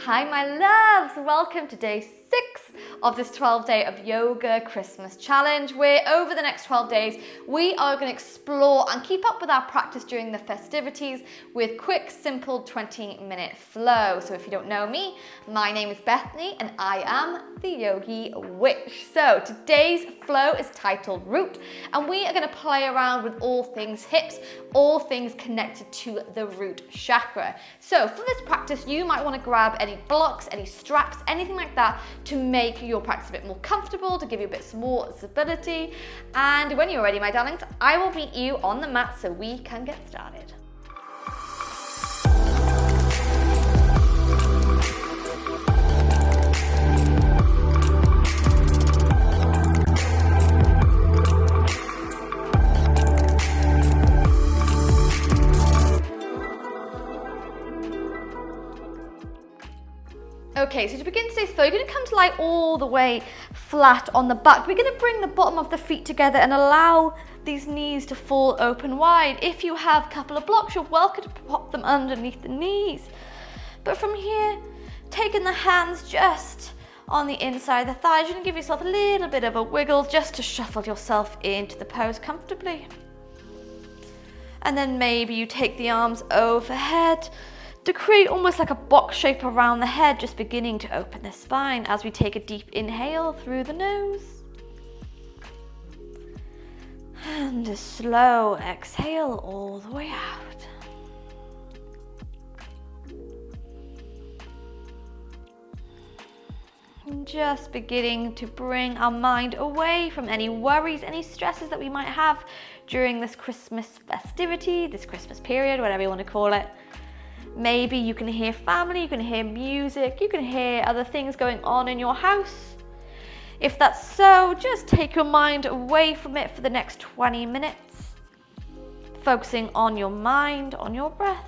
Hi my loves, welcome to day 6 of this 12-day of yoga Christmas challenge, where over the next 12 days we are going to explore and keep up with our practice during the festivities with quick, simple 20-minute flow. So if you don't know me, my name is Bethany and I am the Yogi Witch. So today's flow is titled Root, and we are going to play around with all things hips, all things connected to the root chakra. So for this practice, you might want to grab any blocks, any straps, anything like that to make your practice a bit more comfortable, to give you a bit more stability. And when you're ready, my darlings, I will meet you on the mat so we can get started. Okay, so to begin today's flow, you're going to come to lie all the way flat on the back. We're going to bring the bottom of the feet together and allow these knees to fall open wide. If you have a couple of blocks, you're welcome to pop them underneath the knees. But from here, taking the hands just on the inside of the thighs, you're going to give yourself a little bit of a wiggle just to shuffle yourself into the pose comfortably. And then maybe you take the arms overhead to create almost like a box shape around the head, just beginning to open the spine as we take a deep inhale through the nose. And a slow exhale all the way out. And just beginning to bring our mind away from any worries, any stresses that we might have during this Christmas festivity, this Christmas period, whatever you want to call it. Maybe you can hear family, you can hear music, you can hear other things going on in your house. If that's so, just take your mind away from it for the next 20 minutes, focusing on your mind, on your breath.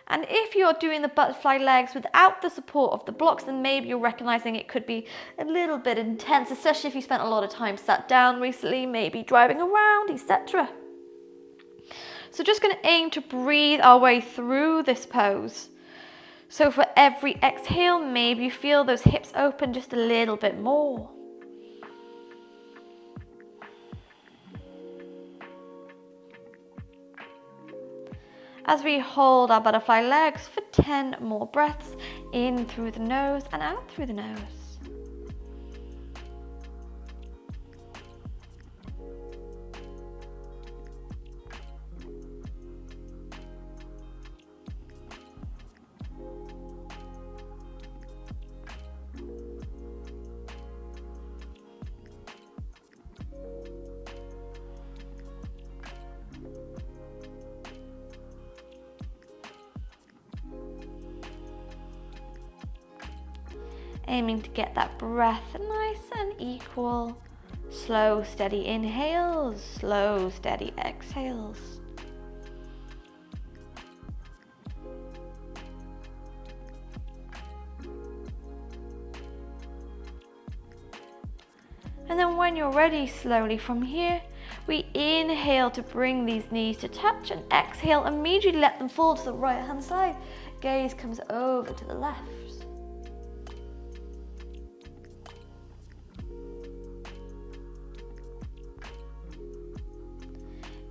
And if you're doing the butterfly legs without the support of the blocks, then maybe you're recognizing it could be a little bit intense, especially if you spent a lot of time sat down recently, maybe driving around, etc. So just going to aim to breathe our way through this pose. So for every exhale, maybe you feel those hips open just a little bit more. As we hold our butterfly legs for 10 more breaths, in through the nose and out through the nose. Aiming to get that breath nice and equal. Slow, steady inhales, slow, steady exhales. And then when you're ready, slowly from here, we inhale to bring these knees to touch, and exhale, immediately let them fall to the right hand side. Gaze comes over to the left.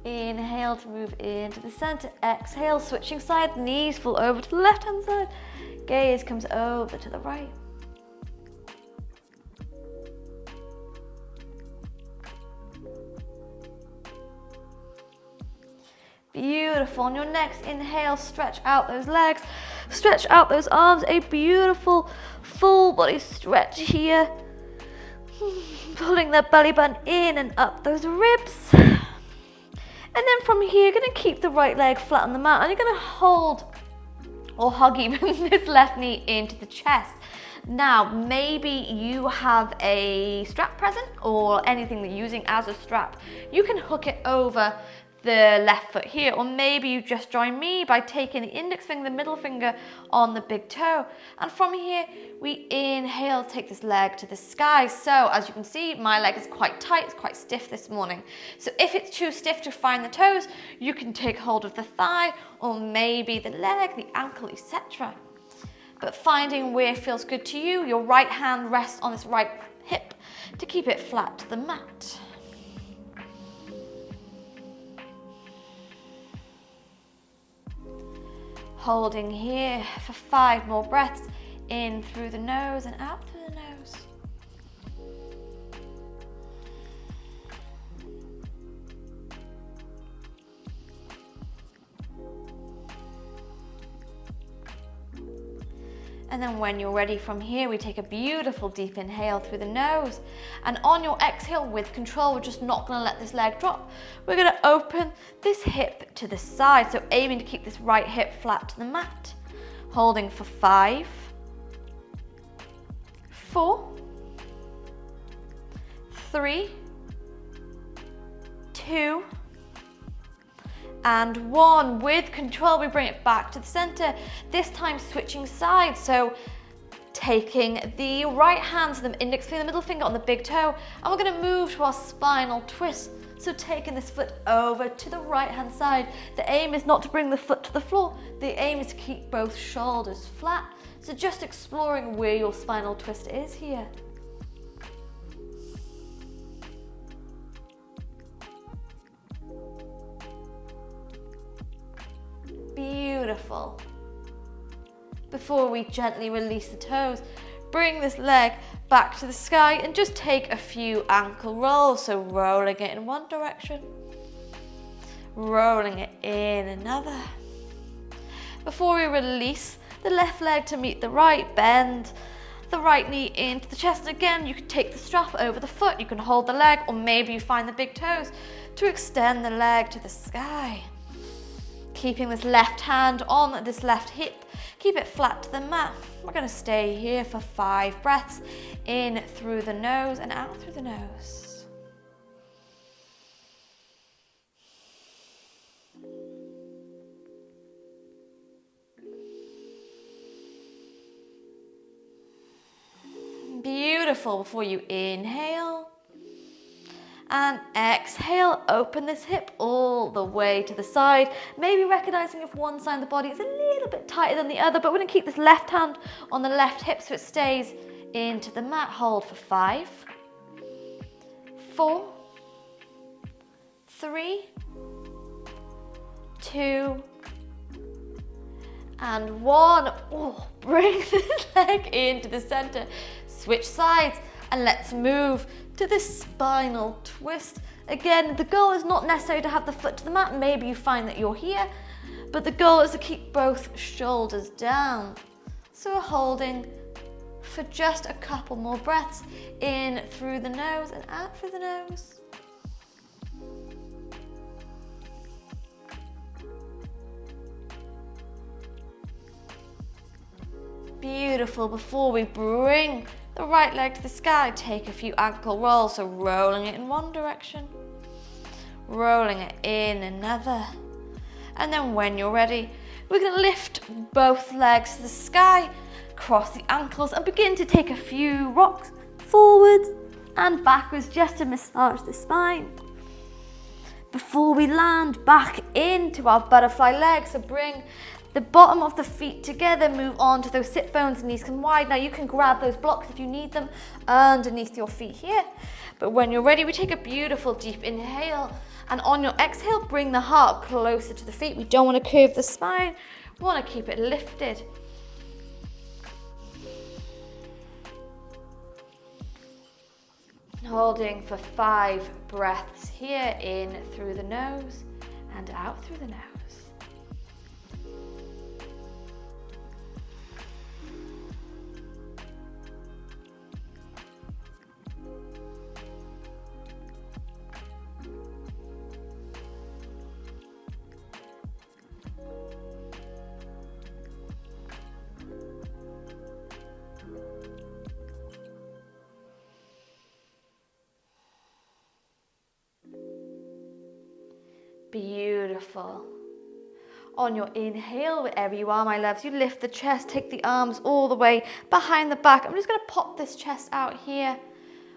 Inhale to move into the center. Exhale, switching sides, knees fall over to the left hand side. Gaze comes over to the right. Beautiful. On your next inhale, stretch out those legs, stretch out those arms. A beautiful full body stretch here. Pulling that belly button in and up those ribs. And then from here, you're going to keep the right leg flat on the mat, and you're going to hold or hug even this left knee into the chest. Now, maybe you have a strap present or anything that you're using as a strap. You can hook it over the left foot here, or maybe you just join me by taking the index finger, the middle finger on the big toe. And from here, we inhale, take this leg to the sky. So as you can see, my leg is quite tight, it's quite stiff this morning. So if it's too stiff to find the toes, you can take hold of the thigh, or maybe the leg, the ankle, etc. But finding where feels good to you, your right hand rests on this right hip to keep it flat to the mat. Holding here for 5 more breaths, in through the nose and out through the nose. And then when you're ready from here, we take a beautiful deep inhale through the nose. And on your exhale, with control, we're just not going to let this leg drop. We're going to open this hip to the side. So aiming to keep this right hip flat to the mat. Holding for 5, 4, 3, 2, and 1. With control, we bring it back to the center, this time switching sides. So taking the right hand, so the index finger, the middle finger on the big toe, and we're going to move to our spinal twist. So taking this foot over to the right hand side. The aim is not to bring the foot to the floor, the aim is to keep both shoulders flat. So just exploring where your spinal twist is here. Beautiful. Before we gently release the toes, bring this leg back to the sky and just take a few ankle rolls. So rolling it in one direction, rolling it in another. Before we release the left leg to meet the right, bend the right knee into the chest. Again, you can take the strap over the foot, you can hold the leg, or maybe you find the big toes to extend the leg to the sky. Keeping this left hand on this left hip, keep it flat to the mat. We're going to stay here for 5 breaths, in through the nose and out through the nose. Beautiful. Before you inhale and exhale, open this hip all the way to the side. Maybe recognizing if one side of the body is a little bit tighter than the other, but we're going to keep this left hand on the left hip so it stays into the mat. Hold for 5, 4, 3, 2, and 1. Oh, bring the leg into the center. Switch sides and let's move to the spinal twist. Again, the goal is not necessarily to have the foot to the mat. Maybe you find that you're here, but the goal is to keep both shoulders down. So we're holding for just a couple more breaths, in through the nose and out through the nose. Beautiful. Before we bring the right leg to the sky, take a few ankle rolls. So rolling it in one direction, rolling it in another. And then when you're ready, we're going to lift both legs to the sky, cross the ankles, and begin to take a few rocks forwards and backwards just to massage the spine. Before we land back into our butterfly legs, so bring the bottom of the feet together, move on to those sit bones, knees come wide. Now you can grab those blocks if you need them underneath your feet here. But when you're ready, we take a beautiful deep inhale. And on your exhale, bring the heart closer to the feet. We don't want to curve the spine. We want to keep it lifted. Holding for 5 breaths here, in through the nose and out through the nose. Beautiful. On your inhale, wherever you are, my loves, you lift the chest, take the arms all the way behind the back. I'm just going to pop this chest out here.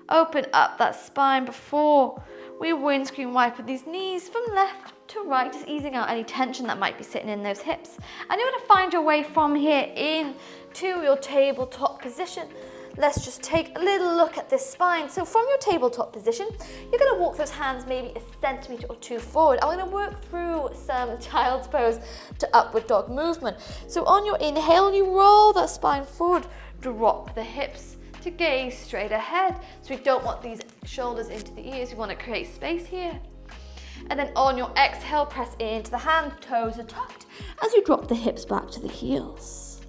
Open up that spine before we windscreen wipe with these knees from left to right, just easing out any tension that might be sitting in those hips. And you're going to find your way from here in to your tabletop position. Let's just take a little look at this spine. So from your tabletop position, you're going to walk those hands maybe a centimetre or two forward. I'm going to work through some child's pose to upward dog movement. So on your inhale, you roll that spine forward, drop the hips to gaze straight ahead. So we don't want these shoulders into the ears, we want to create space here. And then on your exhale, press into the hand, toes are tucked as you drop the hips back to the heels.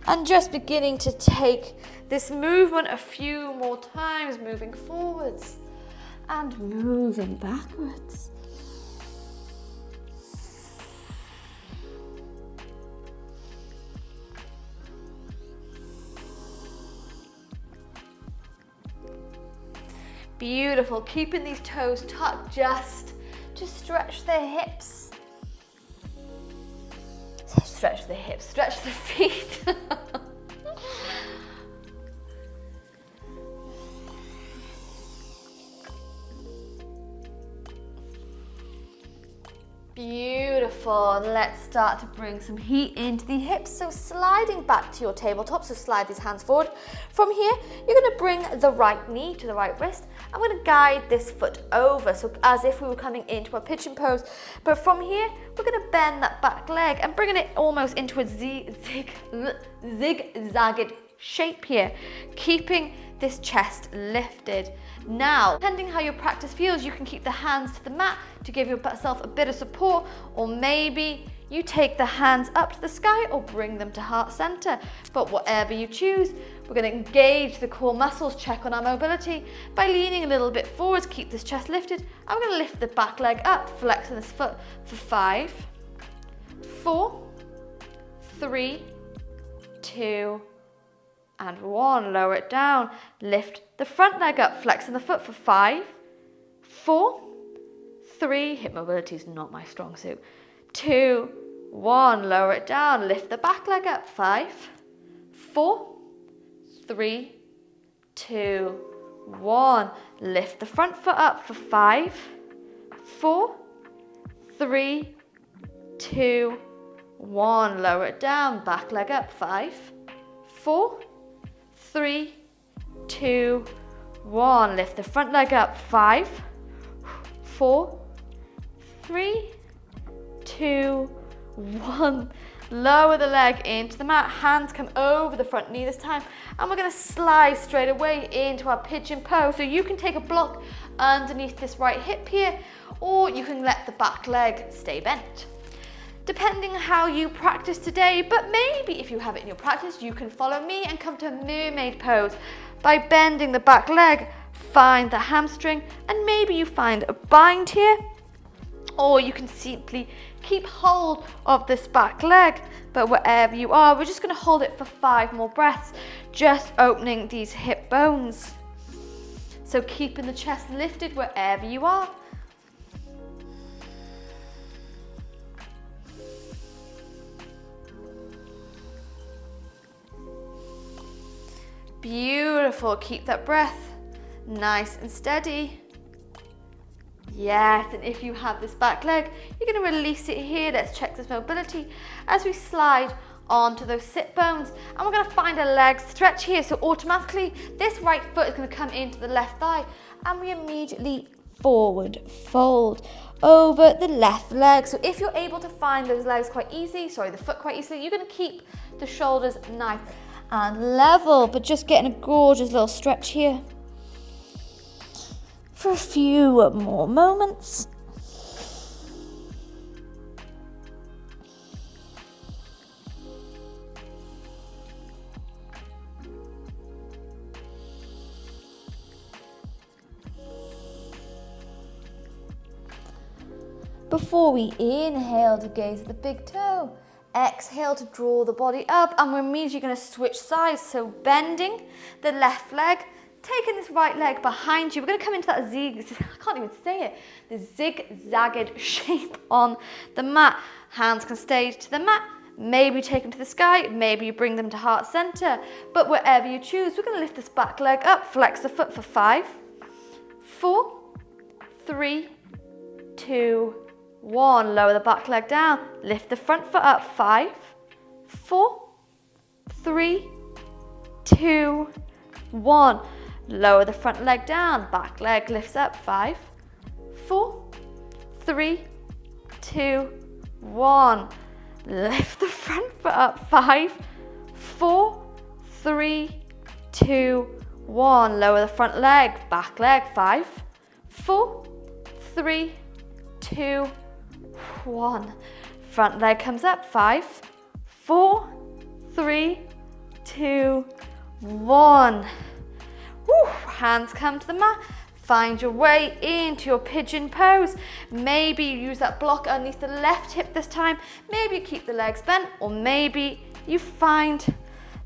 And just beginning to take this movement a few more times, moving forwards and moving backwards. Beautiful, keeping these toes tucked just to stretch the hips. Stretch the hips, stretch the feet. Beautiful. Let's start to bring some heat into the hips. So sliding back to your tabletop, so slide these hands forward. From here, you're going to bring the right knee to the right wrist. I'm going to guide this foot over, so as if we were coming into a pigeon pose. But from here, we're going to bend that back leg and bringing it almost into a zigzagged shape here, keeping this chest lifted. Now, depending how your practice feels, you can keep the hands to the mat to give yourself a bit of support, or maybe you take the hands up to the sky or bring them to heart center. But whatever you choose, we're going to engage the core muscles, check on our mobility by leaning a little bit forwards, keep this chest lifted. I'm going to lift the back leg up, flexing this foot for 5, 4, 3, 2, and 1. Lower it down. Lift the front leg up, flexing the foot for 5, 4, 3. Hip mobility is not my strong suit. 2, 1. Lower it down. Lift the back leg up. 5, 4, 3, 2, 1. Lift the front foot up for 5, 4, 3, 2, 1. Lower it down. Back leg up. 5, 4, 3, 2, 1. Lift the front leg up. 5, 4, 3, 2, 1. Lower the leg into the mat. Hands come over the front knee this time. And we're going to slide straight away into our pigeon pose. So you can take a block underneath this right hip here, or you can let the back leg stay bent, depending on how you practice today. But maybe if you have it in your practice, you can follow me and come to a mermaid pose by bending the back leg. Find the hamstring, and maybe you find a bind here, or you can simply keep hold of this back leg. But wherever you are, we're just going to hold it for 5 more breaths, just opening these hip bones. So keeping the chest lifted wherever you are. Beautiful. Keep that breath nice and steady. Yes, and if you have this back leg, you're going to release it here. Let's check this mobility as we slide onto those sit bones. And we're going to find a leg stretch here. So automatically, this right foot is going to come into the left thigh, and we immediately forward fold over the left leg. So if you're able to find those legs the foot quite easily, you're going to keep the shoulders nice and level, but just getting a gorgeous little stretch here for a few more moments. Before we inhale to gaze at the big toe, exhale to draw the body up, and we're immediately going to switch sides. So bending the left leg, taking this right leg behind you, we're going to come into that I can't even say it, the zigzagged shape on the mat. Hands can stay to the mat, maybe take them to the sky, maybe you bring them to heart center, but wherever you choose, we're going to lift this back leg up, flex the foot for 5, 4, 3, 2, 1. Lower the back leg down, lift the front foot up, 5, 4, 3, 2, 1. Lower the front leg down, back leg lifts up, 5, 4, 3, 2, 1. Lift the front foot up, 5, 4, 3, 2, 1. Lower the front leg, back leg, 5, 4, 3, 2, 1. Front leg comes up, 5, 4, 3, 2, 1. Woo. Hands come to the mat. Find your way into your pigeon pose. Maybe you use that block underneath the left hip this time. Maybe you keep the legs bent, or maybe you find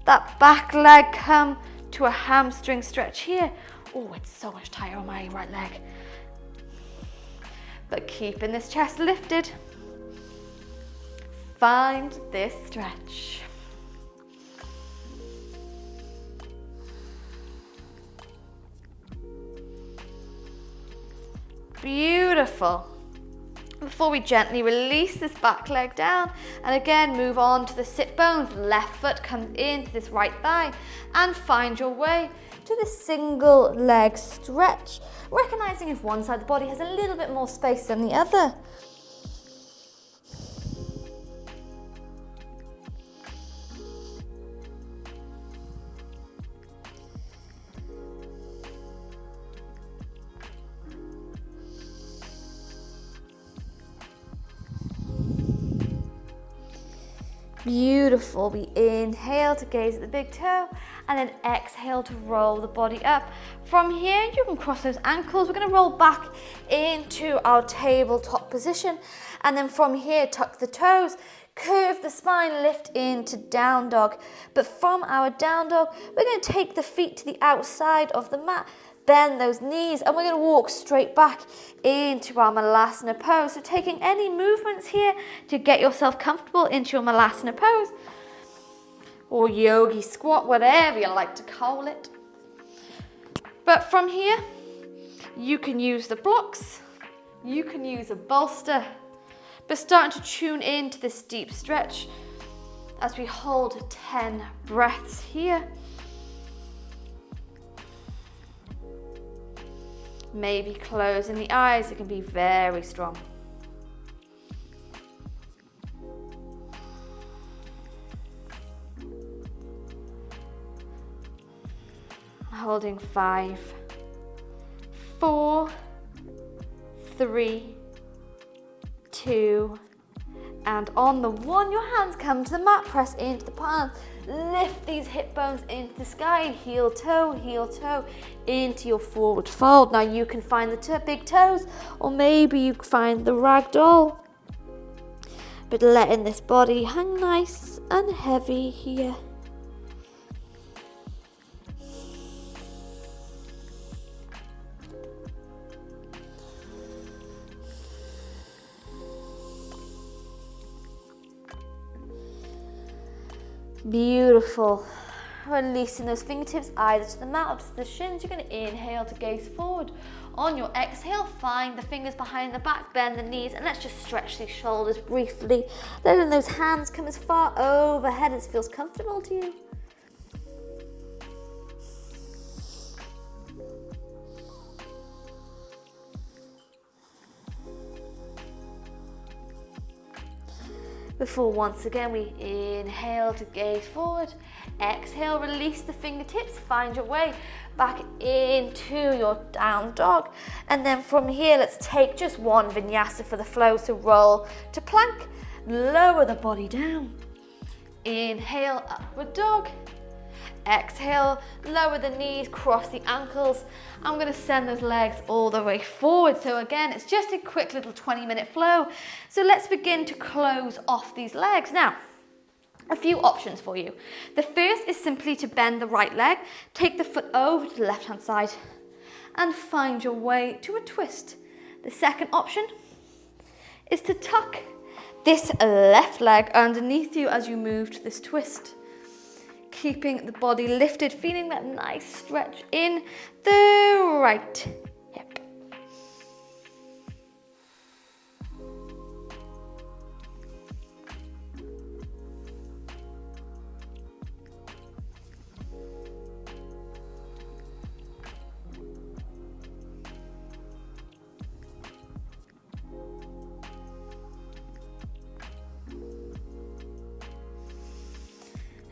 that back leg come to a hamstring stretch here. Oh, it's so much tighter on my right leg. But keeping this chest lifted. Find this stretch. Beautiful. Before we gently release this back leg down and again move on to the sit bones, left foot comes into this right thigh and find your way to the single leg stretch, recognizing if one side of the body has a little bit more space than the other. Beautiful. We inhale to gaze at the big toe and then exhale to roll the body up. From here, you can cross those ankles. We're going to roll back into our tabletop position. And then from here, tuck the toes, curve the spine, lift into down dog. But from our down dog, we're going to take the feet to the outside of the mat, bend those knees, and we're going to walk straight back into our Malasana pose. So taking any movements here to get yourself comfortable into your Malasana pose, or yogi squat, whatever you like to call it. But from here, you can use the blocks, you can use a bolster, but starting to tune into this deep stretch as we hold 10 breaths here. Maybe closing the eyes, it can be very strong. Holding 5, 4, 3, 2, and on the 1, your hands come to the mat, press into the palms, lift these hip bones into the sky, heel toe into your forward fold. Now you can find the big toes, or maybe you find the ragdoll, but letting this body hang nice and heavy here. Beautiful. Releasing those fingertips either to the mat or to the shins. You're going to inhale to gaze forward. On your exhale, find the fingers behind the back, bend the knees, and let's just stretch these shoulders briefly. Letting those hands come as far overhead as feels comfortable to you. Before once again we inhale to gaze forward, exhale, release the fingertips, find your way back into your down dog. And then from here, let's take just one vinyasa for the flow. So roll to plank, lower the body down. Inhale, upward dog. Exhale, lower the knees, cross the ankles. I'm going to send those legs all the way forward. So again, it's just a quick little 20-minute flow. So let's begin to close off these legs. Now, A few options for you. The first is simply to bend the right leg, take the foot over to the left hand side and find your way to a twist. The second option is to tuck this left leg underneath you as you move to this twist. Keeping the body lifted, feeling that nice stretch in the right hip.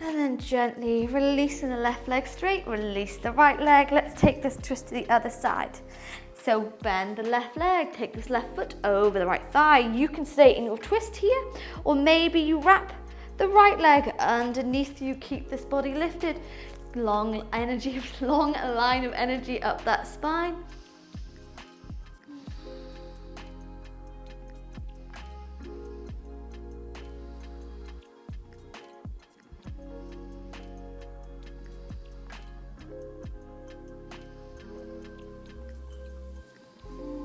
And then gently releasing the left leg straight, release the right leg. Let's take this twist to the other side. So bend the left leg, take this left foot over the right thigh. You can stay in your twist here, or maybe you wrap the right leg underneath you. Keep this body lifted. Long energy, long line of energy up that spine.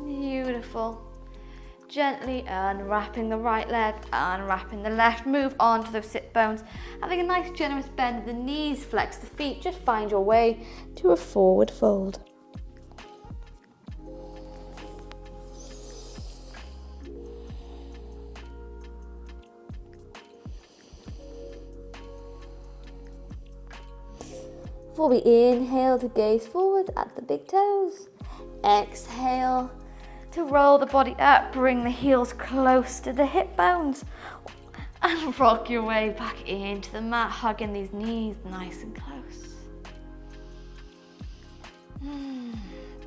Beautiful. Gently unwrapping the right leg, unwrapping the left. Move on to those sit bones. Having a nice generous bend of the knees, flex the feet. Just find your way to a forward fold. Before we inhale to gaze forward at the big toes. Exhale to roll the body up, bring the heels close to the hip bones and rock your way back into the mat, hugging these knees nice and close.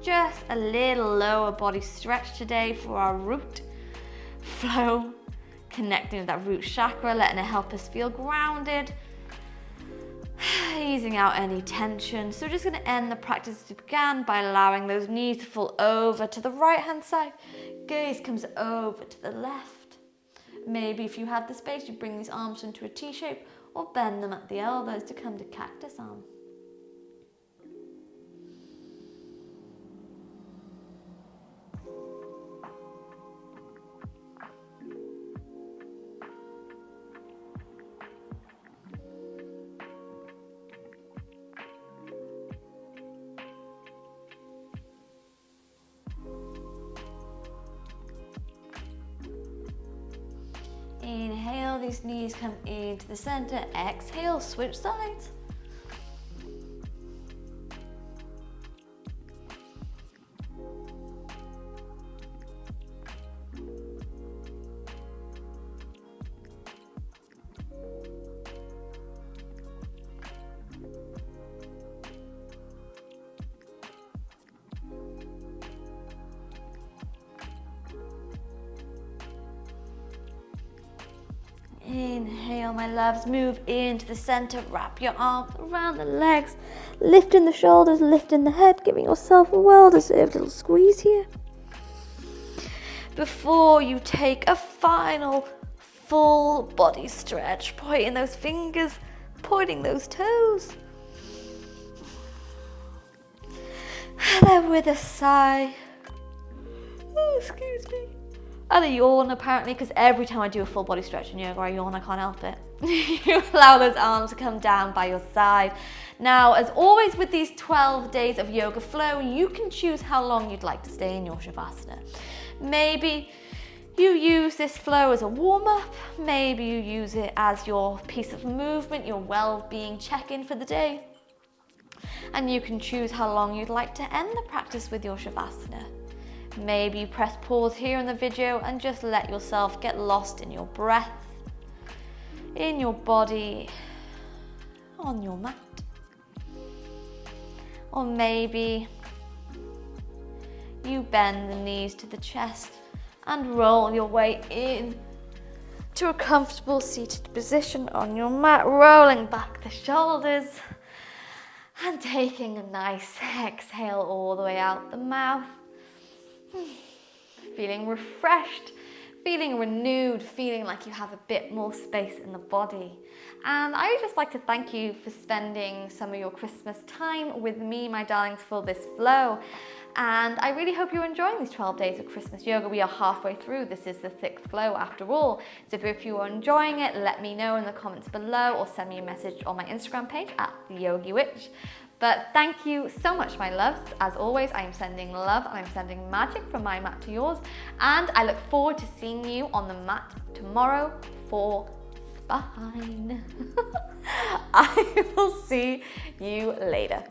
Just a little lower body stretch today for our root flow, connecting with that root chakra, letting it help us feel grounded, easing out any tension. So we're just going to end the practice as we began by allowing those knees to fall over to the right hand side. Gaze comes over to the left. Maybe if you had the space, you bring these arms into a T shape or bend them at the elbows to come to cactus arm. Inhale, these knees come into the center. Exhale, switch sides. Inhale, my loves, move into the center, wrap your arms around the legs, lifting the shoulders, lifting the head, giving yourself a well-deserved little squeeze here. Before you take a final full body stretch, pointing those fingers, pointing those toes. And then with a sigh, excuse me, and a yawn apparently, because every time I do a full body stretch in yoga, I yawn, I can't help it. You allow those arms to come down by your side. Now, as always with these 12 days of yoga flow, you can choose how long you'd like to stay in your Shavasana. Maybe you use this flow as a warm-up, maybe you use it as your piece of movement, your well-being check-in for the day. And you can choose how long you'd like to end the practice with your Shavasana. Maybe you press pause here in the video and just let yourself get lost in your breath, in your body, on your mat. Or maybe you bend the knees to the chest and roll your way in to a comfortable seated position on your mat, rolling back the shoulders and taking a nice exhale all the way out the mouth. Feeling refreshed, feeling renewed, feeling like you have a bit more space in the body. And I would just like to thank you for spending some of your Christmas time with me, my darlings, for this flow. And I really hope you're enjoying these 12 days of Christmas yoga. We are halfway through. This is the 6th flow after all. So if you are enjoying it, let me know in the comments below or send me a message on my Instagram page at @TheYogiWitch. But thank you so much, my loves. As always, I am sending love and I'm sending magic from my mat to yours. And I look forward to seeing you on the mat tomorrow for Spine. I will see you later.